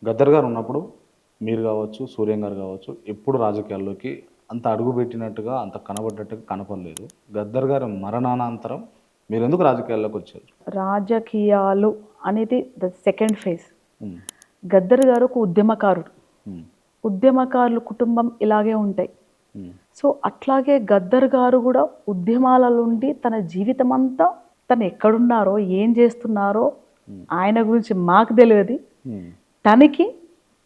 గద్దర్ గారు ఉన్నప్పుడు మీరు కావచ్చు, సూర్యం గారు కావచ్చు, ఎప్పుడు రాజకీయాల్లోకి అంత అడుగుపెట్టినట్టుగా, అంత కనబడ్డట్టుగా కనపడలేదు. గద్దర్ గారి మరణానంతరం మీరెందుకు రాజకీయాల్లోకి వచ్చారు? రాజకీయాలు అనేది ద సెకండ్ ఫేజ్. హ్మ్. గద్దర్ గారు ఒక ఉద్యమకారుడు. హ్మ్. ఉద్యమకారుల కుటుంబం ఇలాగే ఉంటాయి. హ్మ్. సో అట్లాగే గద్దర్ గారు కూడా ఉద్యమాలలో ఉండి తన జీవితం అంతా తను ఎక్కడున్నారో, ఏం చేస్తున్నారో ఆయన గురించి మాకు తెలియదు. హ్మ్. తనకి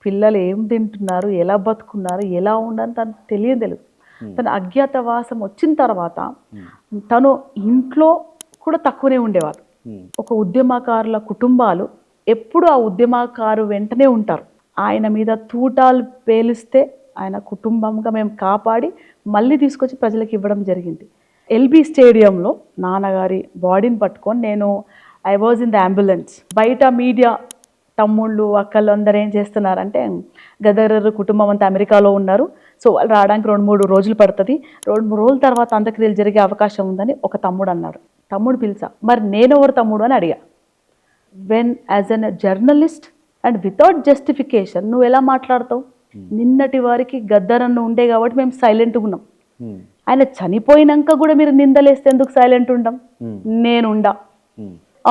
పిల్లలు ఏం తింటున్నారు, ఎలా బతుకున్నారు, ఎలా ఉండని తనకు తెలియదు. తన అజ్ఞాతవాసం వచ్చిన తర్వాత తను ఇంట్లో కూడా తక్కువనే ఉండేవారు. హ్మ్. ఒక ఉద్యమకారుల కుటుంబాలు ఎప్పుడు ఆ ఉద్యమకారు వెంటనే ఉంటారు. ఆయన మీద తూటాలు పేలిస్తే ఆయన కుటుంబంగా మేము కాపాడి మళ్ళీ తీసుకొచ్చి ప్రజలకు ఇవ్వడం జరిగింది. ఎల్బీ స్టేడియంలో నాన్నగారి బాడీని పట్టుకొని నేను I was in the ambulance. బయట మీడియా తమ్ముళ్ళు అక్కలు అందరూ ఏం చేస్తున్నారంటే గదర్ కుటుంబం అంతా అమెరికాలో ఉన్నారు, సో వాళ్ళు రావడానికి 2-3 రోజులు పడుతుంది, 2-3 రోజుల తర్వాత అంత్యక్రియలు జరిగే అవకాశం ఉందని ఒక తమ్ముడు అన్నాడు. తమ్ముడు పిలిచా, మరి నేనెవరు తమ్ముడు అని అడిగా. When as an journalist and without justification నువ్వు ఎలా మాట్లాడతావు? నిన్నటి వారికి గద్దరన్న ఉండే కాబట్టి మేము సైలెంట్గా ఉన్నాం. ఆయన చనిపోయినాక కూడా మీరు నిందలేస్తే ఎందుకు సైలెంట్ ఉండం? నేనుండా.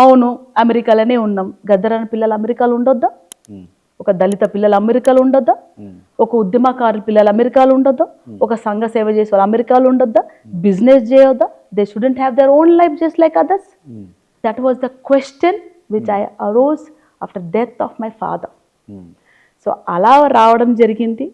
అవును, అమెరికాలోనే ఉన్నాం. గద్దరన్న పిల్లలు అమెరికాలో ఉండొద్దా? ఒక దళిత పిల్లలు అమెరికాలో ఉండొద్దా? ఒక ఉద్యమకారుల పిల్లలు అమెరికాలో ఉండొద్దా? ఒక సంఘ సేవ చేసే వాళ్ళు అమెరికాలో ఉండొద్దా? బిజినెస్ చేయొద్దా? They shouldn't have their own life just like others. That was the question which I arose after death of my father. So అలా రావడం జరిగింది.